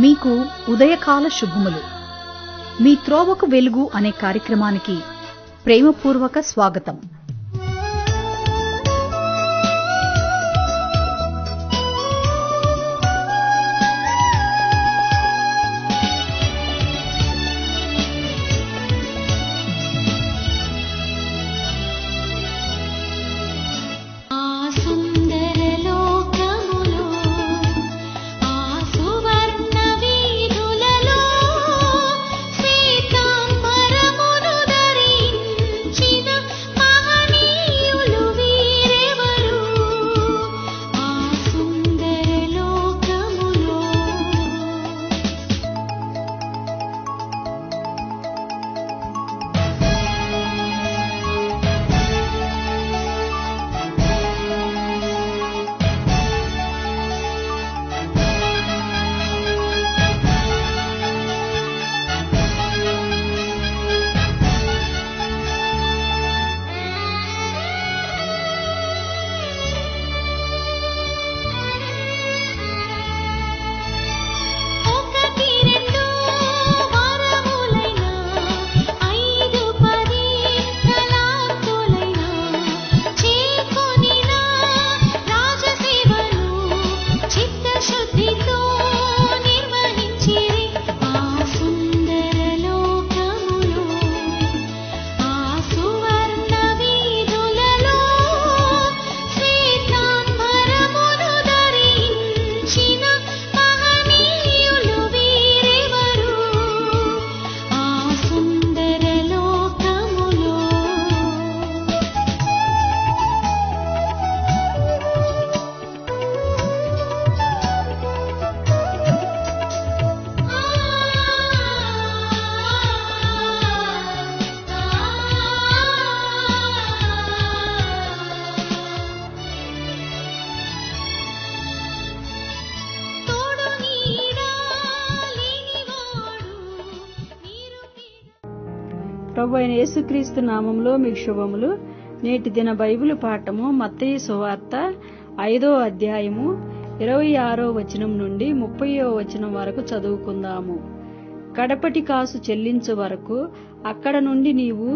మీకు ఉదయకాల శుభములు. మీ త్రోవకు వెలుగు అనే కార్యక్రమానికి ప్రేమపూర్వక స్వాగతం. ప్రభు అయిన యేసుక్రీస్తు నామంలో మీకు శుభములు. నేటి దిన బైబిల్ పాఠము మత్తయి సువార్త 5వ అధ్యాయము 26వ వచనం నుండి 30వ వచనం వరకు చదువుకుందాము. కడపటి కాసు చెల్లించు వరకు అక్కడ నుండి నీవు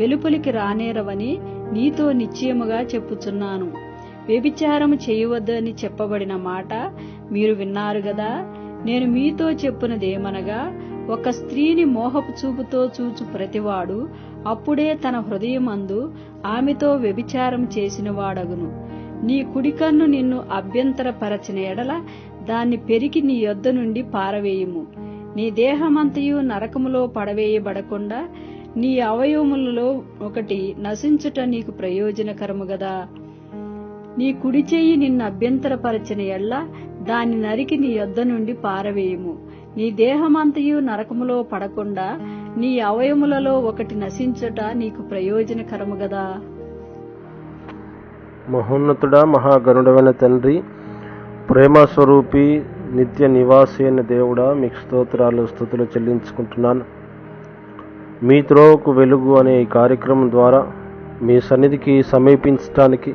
వెలుపలికి రానేరవని నీతో నిశ్చయముగా చెప్పుచున్నాను. వ్యభిచారము చేయవద్దని చెప్పబడిన మాట మీరు విన్నారు గదా. నేను మీతో చెప్పునదేమనగా, ఒక స్త్రీని మోహపు చూపుతో చూచు ప్రతివాడు అప్పుడే తన హృదయమందు ఆమెతో వ్యభిచారం చేసిన వాడగును. నీ కుడికన్ను నిన్ను అభ్యంతరపరచిన ఎడల దాన్ని పెరికి నీ యొద్ద నుండి పారవేయుము. నీ దేహమంతయు నరకములో పడవేయబడకుండా నీ అవయవములలో ఒకటి నశించుట నీకు ప్రయోజనకరము గదా. నీ కుడి చెయ్యి నిన్ను అభ్యంతరపరచిన ఎడల దాన్ని నరికి నీ యొద్ద నుండి పారవేయుము. నీ దేహమంతయు నరకములో పడకుండా నీ అవయములలో ఒకటి నశించుట నీకు ప్రయోజనకరము గదా. మహోన్నతుడా, మహాగణుడమైన తండ్రి, ప్రేమస్వరూపి, నిత్య నివాసి అయిన దేవుడా, మీకు స్తోత్రాలు స్తుతులు చెల్లించుకుంటున్నాను. మీ త్రోవకు వెలుగు అనే ఈ కార్యక్రమం ద్వారా మీ సన్నిధికి సమీపించటానికి,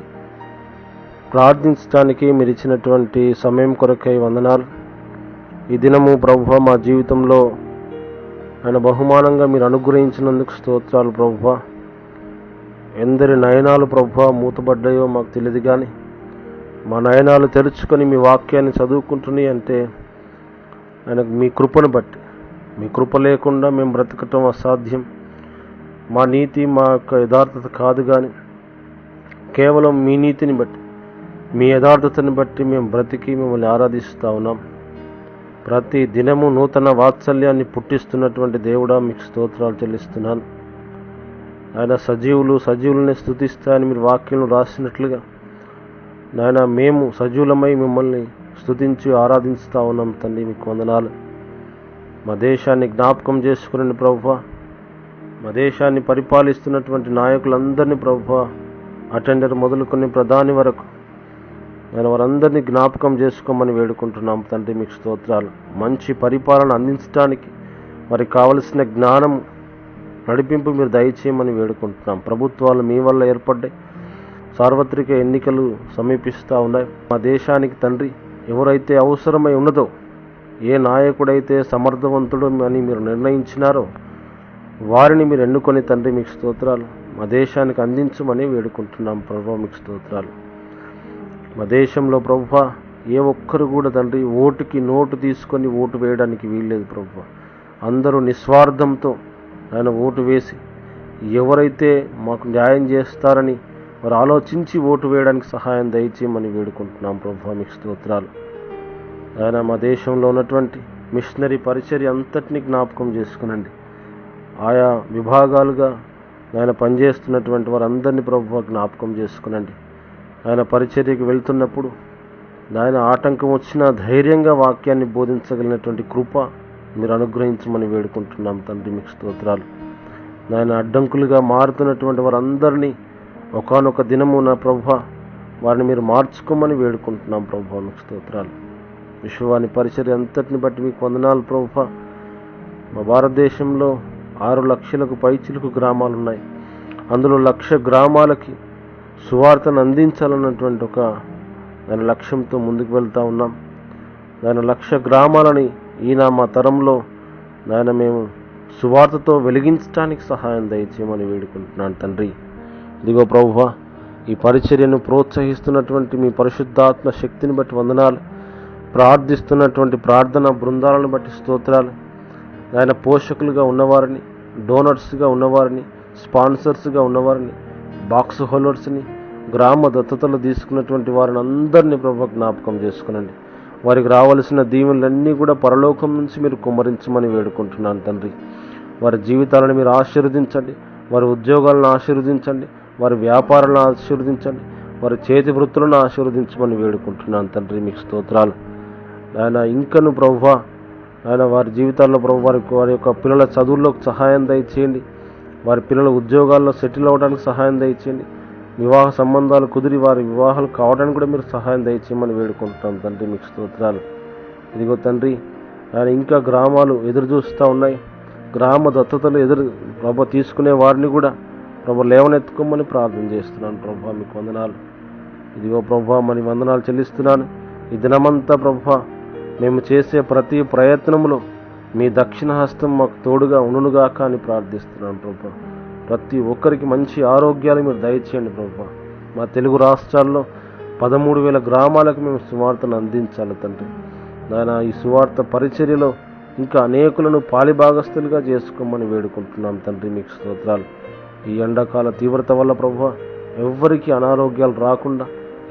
ప్రార్థించటానికి మీరు ఇచ్చినటువంటి సమయం కొరకై వందనాలు. ఈ దినము ప్రభువా మా జీవితంలో ఆయన బహుమానంగా మీరు అనుగ్రహించినందుకు స్తోత్రాలు ప్రభువా. ఎందరి నయనాలు ప్రభువా మూతబడ్డాయో మాకు తెలియదు, కానీ మా నయనాలు తెరుచుకొని మీ వాక్యాన్ని చదువుకుంటున్నాయి అంటే ఆయన మీ కృపను బట్టి. మీ కృప లేకుండా మేము బ్రతకటం అసాధ్యం. మా నీతి మా యొక్క యథార్థత కాదు, కానీ కేవలం మీ నీతిని బట్టి, మీ యథార్థతని బట్టి మేము బ్రతికి మిమ్మల్ని ఆరాధిస్తూ ఉన్నాం. ప్రతి దినము నూతన వాత్సల్యాన్ని పుట్టిస్తున్నటువంటి దేవుడా, మీకు స్తోత్రాలు చెల్లిస్తున్నాను. ఆయన సజీవులనే స్తుతిస్తాయని మీరు వాక్యం రాసినట్లుగా నాయన మేము సజీవులమై మిమ్మల్ని స్తుతించి ఆరాధిస్తూ ఉన్నాం తండ్రి. మీకు వందనాలు. మా దేశాన్ని జ్ఞాపకం చేసుకుని ప్రభువా, మా దేశాన్ని పరిపాలిస్తున్నటువంటి నాయకులందరినీ ప్రభువా, అటెండర్ మొదలుకొని ప్రధాని వరకు నేను వారందరినీ జ్ఞాపకం చేసుకోమని వేడుకుంటున్నాం తండ్రి. మీకు స్తోత్రాలు. మంచి పరిపాలన అందించడానికి వారికి కావలసిన జ్ఞానం, నడిపింపు మీరు దయచేయమని వేడుకుంటున్నాం. ప్రభుత్వాలు మీ వల్ల ఏర్పడ్డాయి. సార్వత్రిక ఎన్నికలు సమీపిస్తూ ఉన్నాయి. మా దేశానికి తండ్రి ఎవరైతే అవసరమై ఉన్నదో ఏ నాయకుడైతే సమర్థవంతుడు అని మీరు నిర్ణయించినారో వారిని మీరు ఎన్నుకొని తండ్రి మీకు స్తోత్రాలు మా దేశానికి అందించమని వేడుకుంటున్నాం ప్రభువా. మీకు స్తోత్రాలు. మా దేశంలో ప్రభువా ఏ ఒక్కరు కూడా తండ్రి ఓటుకి నోటు తీసుకొని ఓటు వేయడానికి వీల్లేదు ప్రభువా. అందరూ నిస్వార్థంతో ఆయన ఓటు వేసి ఎవరైతే మాకు న్యాయం చేస్తారని వారు ఆలోచించి ఓటు వేయడానికి సహాయం దయచేయమని వేడుకుంటున్నాం ప్రభువా. మీకు స్తోత్రాలు. ఆయన మా దేశంలో ఉన్నటువంటి మిషనరీ పరిచర్య అంతటినీ జ్ఞాపకం చేసుకునండి. ఆయా విభాగాలుగా ఆయన పనిచేస్తున్నటువంటి వారందరినీ ప్రభువా జ్ఞాపకం చేసుకునండి. ఆయన పరిచర్యకు వెళ్తున్నప్పుడు ఆయన ఆటంకం వచ్చినా ధైర్యంగా వాక్యాన్ని బోధించగలిగినటువంటి కృప మీరు అనుగ్రహించమని వేడుకుంటున్నాం తండ్రి. మీకు స్తోత్రాలు. ఆయన అడ్డంకులుగా మారుతున్నటువంటి వారందరినీ ఒకానొక దినము నా ప్రభువా వారిని మీరు మార్చుకోమని వేడుకుంటున్నాం ప్రభువా. మీకు స్తోత్రాలు. విశ్వాని పరిచర్య అంతటిని బట్టి మీకు వందనాలు ప్రభువా. మా భారతదేశంలో 6 లక్షలకు పైచిలకు గ్రామాలు ఉన్నాయి. అందులో 1,00,000 గ్రామాలకి సువార్తను అందించాలన్నటువంటి ఒక దాని లక్ష్యంతో ముందుకు వెళ్తూ ఉన్నాం. దాని 1,00,000 గ్రామాలని ఈయన మా తరంలో నాయన మేము సువార్తతో వెలిగించడానికి సహాయం దయచేయమని వేడుకుంటున్నాను తండ్రి. ఇదిగో ప్రభువా ఈ పరిచర్యను ప్రోత్సహిస్తున్నటువంటి మీ పరిశుద్ధాత్మ శక్తిని బట్టి వందనాలు. ప్రార్థిస్తున్నటువంటి ప్రార్థనా బృందాలను బట్టి స్తోత్రాలు. ఆయన పోషకులుగా ఉన్నవారిని, డోనర్స్గా ఉన్నవారిని, స్పాన్సర్స్గా ఉన్నవారిని, బాక్స్ హోల్డర్స్ని, గ్రామ దత్తతలు తీసుకున్నటువంటి వారిని అందరినీ ప్రభువా జ్ఞాపకం చేసుకునండి. వారికి రావలసిన దీవెనలన్నీ కూడా పరలోకం నుంచి మీరు కుమ్మరించమని వేడుకుంటున్నాను తండ్రి. వారి జీవితాలను మీరు ఆశీర్వదించండి, వారి ఉద్యోగాలను ఆశీర్వదించండి, వారి వ్యాపారాలను ఆశీర్వదించండి, వారి చేతి వృత్తులను ఆశీర్వదించమని వేడుకుంటున్నాను తండ్రి. మీకు స్తోత్రాలు. ఆయన ఇంకను ప్రభువా ఆయన వారి జీవితాల్లో ప్రభు వారి యొక్క పిల్లల చదువుల్లోకి సహాయం దయచేయండి. వారి పిల్లల ఉద్యోగాల్లో సెటిల్ అవ్వడానికి సహాయం దయచేయండి. వివాహ సంబంధాలు కుదిరి వారి వివాహాలు కావడానికి కూడా మీరు సహాయం దయచేయమని వేడుకుంటున్నాం తండ్రి. మీకు స్తోత్రాలు. ఇదిగో తండ్రి ఆయన ఇంకా గ్రామాలు ఎదురు చూస్తూ ఉన్నాయి. గ్రామ దత్తతలు ప్రభు తీసుకునే వారిని కూడా ప్రభు లేవనెత్తుకోమని ప్రార్థన చేస్తున్నాను ప్రభు. మీకు వందనాలు. ఇదిగో ప్రభు మరి వందనాలు చెల్లిస్తున్నాను. ఈ దినమంతా ప్రభు మేము చేసే ప్రతి ప్రయత్నంలో మీ దక్షిణ హస్తం మాకు తోడుగా ఉండునుగాక అని ప్రార్థిస్తున్నాను ప్రభు. ప్రతి ఒక్కరికి మంచి ఆరోగ్యాలు మీరు దయచేయండి ప్రభు. మా తెలుగు రాష్ట్రాల్లో 13,000 గ్రామాలకు మేము సువార్తను అందించాలి తండ్రి. నాయన ఈ సువార్త పరిచర్యలో ఇంకా అనేకులను పాలిభాగస్తులుగా చేసుకోమని వేడుకుంటున్నాం తండ్రి. మీకు స్తోత్రాలు. ఈ ఎండాకాల తీవ్రత వల్ల ప్రభు ఎవ్వరికీ అనారోగ్యాలు రాకుండా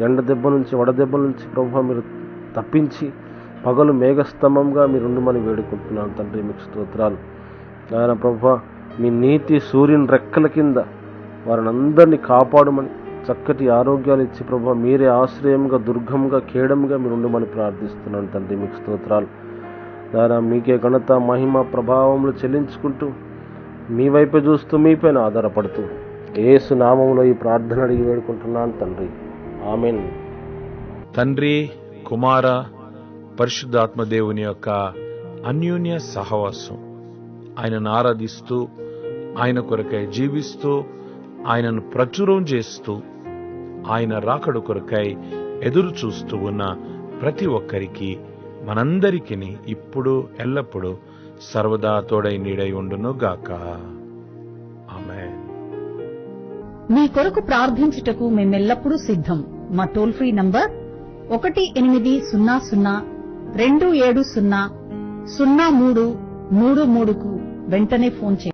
ఎండ దెబ్బ నుంచి వడదెబ్బ నుంచి ప్రభు మీరు తప్పించి పగలు మేఘస్తంభంగా మీరు ఉండమని వేడుకుంటున్నాను తండ్రి. మీకు స్తోత్రాలు. ఆయన ప్రభు మీ నీతి సూర్యుని రెక్కల కింద వారిని అందరినీ కాపాడమని చక్కటి ఆరోగ్యాలు ఇచ్చి ప్రభు మీరే ఆశ్రయంగా దుర్గంగా కేడంగా మీరు ఉండమని ప్రార్థిస్తున్నాను తండ్రి. మీకు స్తోత్రాలు. ఆయన మీకే ఘనత మహిమ ప్రభావములు చెల్లించుకుంటూ మీ వైపే చూస్తూ మీపైన ఆధారపడుతూ యేసు నామములో ఈ ప్రార్థన అడిగి వేడుకుంటున్నాను తండ్రి. ఆమేన్. తండ్రి, కుమార, పరిశుద్ధాత్మ దేవుని యొక్క అన్యోన్య సహవాసం ఆయనను ఆరాధిస్తూ ఆయన కొరకై జీవిస్తూ ఆయనను ప్రచురం చేస్తూ ఆయన రాకడ కొరకై ఎదురు చూస్తూ ఉన్న ప్రతి ఒక్కరికి మనందరికీ ఇప్పుడు ఎల్లప్పుడూ సర్వదా తోడై నీడై ఉండును గాక. ఆమేన్. మీ కొరకు ప్రార్థించుటకు మేమెల్లప్పుడూ సిద్ధం. మా టోల్ ఫ్రీ నంబర్ 1800-270-0333కు వెంటనే ఫోన్ చేయండి.